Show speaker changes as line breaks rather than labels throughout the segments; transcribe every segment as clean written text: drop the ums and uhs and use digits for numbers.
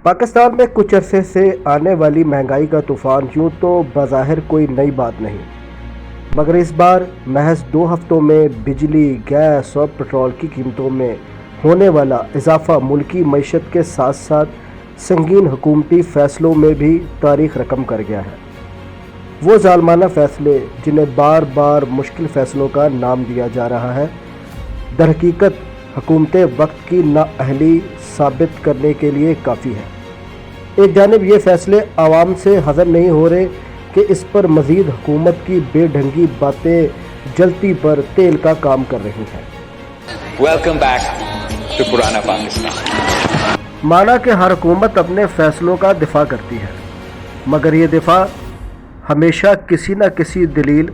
पाकिस्तान में कुछ अरसे से आने वाली महंगाई का तूफान यूं तो बज़ाहिर कोई नई बात नहीं, मगर इस बार महज 2 हफ्तों में बिजली, गैस और पेट्रोल की कीमतों में होने वाला इजाफा मुल्की मईशत के साथ साथ संगीन हुकूमती फ़ैसलों में भी तारीख़ रकम कर गया है। वो ज़ालमाना फ़ैसले जिन्हें बार बार मुश्किल फ़ैसलों का नाम दिया जा रहा है, दरहकीकत हुकूमत वक्त की नाअहली साबित करने के लिए काफ़ी है। एक जानिब ये फ़ैसले आवाम से हज़म नहीं हो रहे कि इस पर मज़ीद हुकूमत की बेढंगी बातें जलती पर तेल का काम कर रही हैं।
वेलकम बैक टू पुराना पाकिस्तान।
माना कि हर हुकूमत अपने फ़ैसलों का दिफा करती है, मगर ये दिफा हमेशा किसी न किसी दलील,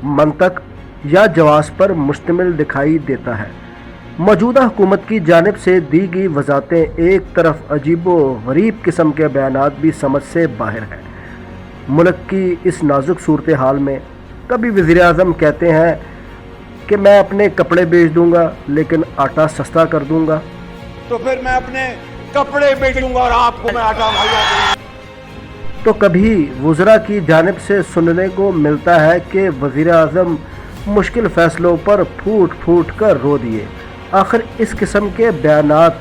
मंतक या जवाब पर मुश्तमिल दिखाई देता है। मौजूदा हुकूमत की जानिब से दी गई वजाहतें एक तरफ अजीबो गरीब किस्म के बयानात भी समझ से बाहर हैं। मुल्क की इस नाजुक सूरत हाल में कभी वज़ीर आज़म कहते हैं कि मैं अपने कपड़े बेच दूंगा लेकिन आटा सस्ता कर दूंगा,
तो फिर मैं अपने कपड़े बेच दूंगा और आपको मैं आटा मुहैया करूंगा।
तो कभी वज़रा की जानिब से सुनने को मिलता है कि वज़ीर आज़म मुश्किल फ़ैसलों पर फूट फूट कर रो दिए। आखिर इस किस्म के बयानात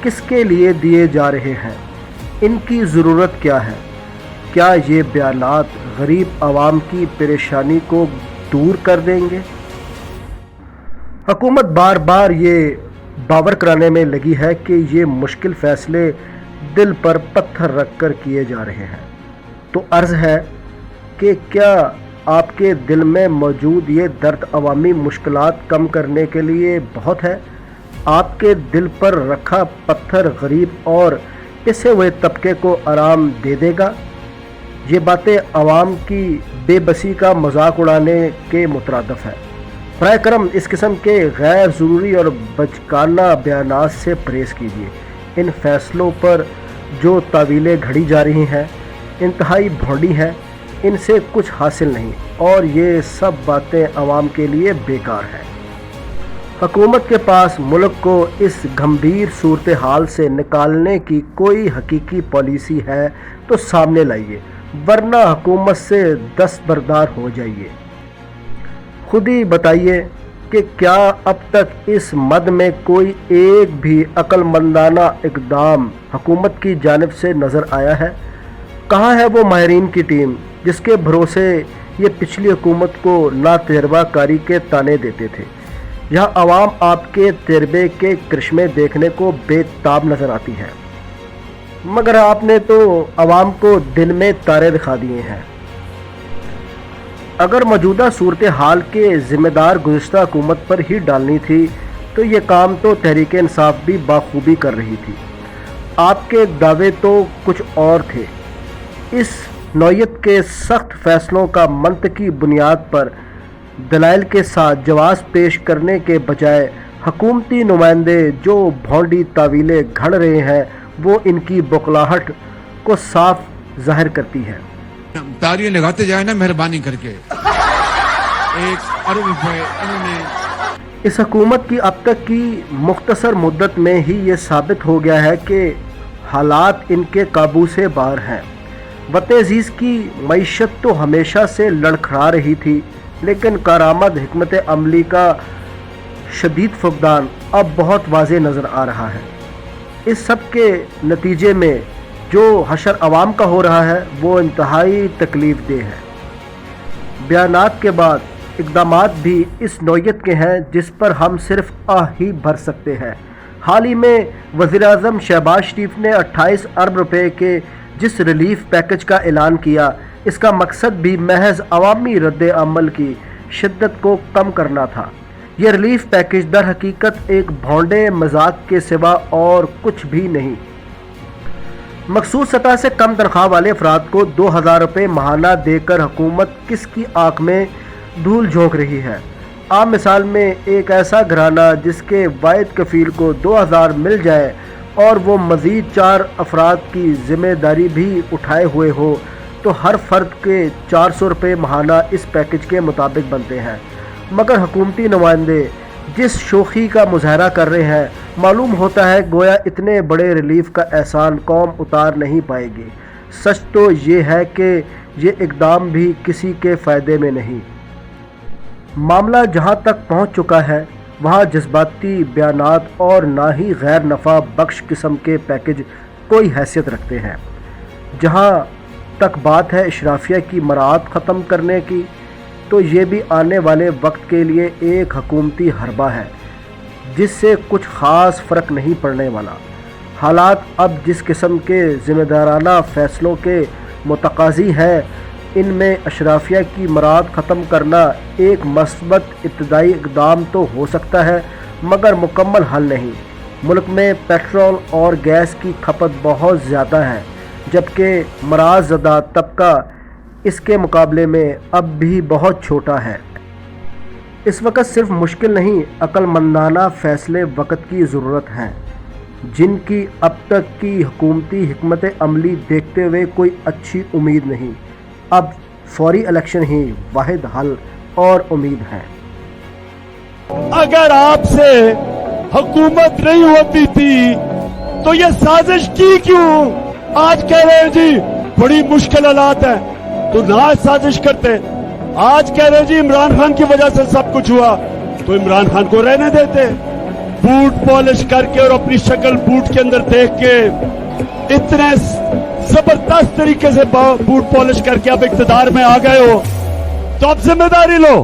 किसके लिए दिए जा रहे हैं? इनकी ज़रूरत क्या है? क्या ये बयानात गरीब आवाम की परेशानी को दूर कर देंगे? हुकूमत बार बार ये बावर कराने में लगी है कि ये मुश्किल फ़ैसले दिल पर पत्थर रख कर किए जा रहे हैं। तो अर्ज़ है कि क्या आपके दिल में मौजूद ये दर्द अवामी मुश्किलात कम करने के लिए बहुत है? आपके दिल पर रखा पत्थर गरीब और पिसे हुए तबके को आराम दे देगा? ये बातें अवाम की बेबसी का मजाक उड़ाने के मुतरादफ है। बराए करम इस किस्म के गैर ज़रूरी और बचकाना बयानात से परहेज़ कीजिए। इन फ़ैसलों पर जो तावीलें घड़ी जा रही हैं इंतहाई भौंडी हैं, इनसे कुछ हासिल नहीं और ये सब बातें अवाम के लिए बेकार हैं। हुकूमत के पास मुल्क को इस गंभीर सूरत हाल से निकालने की कोई हकीकी पॉलिसी है तो सामने लाइए, वरना हुकूमत से दस्तबरदार हो जाइए। खुद ही बताइए कि क्या अब तक इस मद में कोई एक भी अक्लमंदाना इक़दाम हुकूमत की जानिब से नज़र आया है? कहाँ है वो माहिरीन की टीम जिसके भरोसे ये पिछली हुकूमत को नातजर्बाकारी के ताने देते थे? यहाँ आवाम आपके तजर्बे के करिश्मे देखने को बेताब नज़र आती है, मगर आपने तो आवाम को दिन में तारे दिखा दिए हैं। अगर मौजूदा सूरत हाल के ज़िम्मेदार गुज़िश्ता हुकूमत पर ही डालनी थी तो ये काम तो तहरीक इंसाफ भी बाखूबी कर रही थी। आपके दावे तो कुछ और थे। इस नौयत के सख्त फ़ैसलों का मंतकी बुनियाद पर दलाइल के साथ जवाब पेश करने के बजाय हुकूमती नुमाइंदे जो भौंडी तावीलें घड़ रहे हैं वो इनकी बौखलाहट को साफ ज़ाहिर करती है।
तालियां लगाते जाए ना मेहरबानी करके। 1 अरब रुपए इन्होंने
इस हुकूमत की अब तक की मुख्तसर मुद्दत में ही ये साबित हो गया है कि हालात इनके काबू से बाहर हैं। वतन अज़ीज़ की मईशत तो हमेशा से लड़खड़ा रही थी, लेकिन कारामद हिकमत अमली का शदीद फुक़दान अब बहुत वाज़ेह नज़र आ रहा है। इस सब के नतीजे में जो हशर अवाम का हो रहा है वो इंतहाई तकलीफ़ देह है। बयानात के बाद इक़दामात भी इस नौयत के हैं जिस पर हम सिर्फ आह ही भर सकते हैं। हाल ही में वज़ीर आज़म शहबाज शरीफ ने 28 अरब रुपए के जिस रिलीफ पैकेज का ऐलान किया, इसका मकसद भी महज अवामी रद्द अमल की शिद्दत को कम करना था। यह रिलीफ पैकेज दर हकीकत एक भौंडे मजाक के सिवा और कुछ भी नहीं। मखसूस सतह से कम तनख्वाह वाले अफराद को 2000 रुपये माहाना देकर हुकूमत किसकी आँख में धूल झोंक रही है? आम मिसाल में एक ऐसा घराना जिसके वाहिद कफील को 2000 मिल जाए और वो मज़ीद 4 अफराद की ज़िम्मेदारी भी उठाए हुए हो तो हर फ़र्द के 400 रुपये माहाना इस पैकेज के मुताबिक बनते हैं। मगर हुकूमती नुमाइंदे जिस शोखी का मुजाहरा कर रहे हैं मालूम होता है गोया इतने बड़े रिलीफ का एहसान कौम उतार नहीं पाएगी। सच तो ये है कि ये इकदाम भी किसी के फ़ायदे में नहीं। मामला जहाँ तक पहुँच चुका है वहाँ जज्बाती बयानात और ना ही गैर नफ़ा बख्श किस्म के पैकेज कोई हैसियत रखते हैं। जहाँ तक बात है इशराफिया की मराहत ख़त्म करने की, तो ये भी आने वाले वक्त के लिए एक हुकूमती हरबा है जिससे कुछ ख़ास फ़र्क नहीं पड़ने वाला। हालात अब जिस किस्म के ज़िम्मेदाराना फ़ैसलों के मुतकाज़ी हैं, इनमें अशराफिया की मराहत ख़त्म करना एक मस्बत इब्तदाई इक़दाम तो हो सकता है, मगर मुकम्मल हल नहीं। मुल्क में पेट्रोल और गैस की खपत बहुत ज़्यादा है, जबकि मराज़ ज़दा तबका इसके मुकाबले में अब भी बहुत छोटा है। इस वक्त सिर्फ मुश्किल नहीं, अक्लमंदाना फ़ैसले वक्त की ज़रूरत हैं, जिनकी अब तक की हुकूमती हिकमत अमली देखते हुए कोई अच्छी उम्मीद नहीं। अब फौरी इलेक्शन ही वाहिद हल और उम्मीद है।
अगर आपसे हुकूमत नहीं होती थी तो ये साजिश की क्यों? आज कह रहे हैं जी बड़ी मुश्किल हालात है, तो ना साजिश करते। आज कह रहे हैं जी इमरान खान की वजह से सब कुछ हुआ, तो इमरान खान को रहने देते। बूट पॉलिश करके और अपनी शक्ल बूट के अंदर देख के इतने जबरदस्त तरीके से बूट पॉलिश करके आप इख्तिदार में आ गए हो, तो अब जिम्मेदारी लो।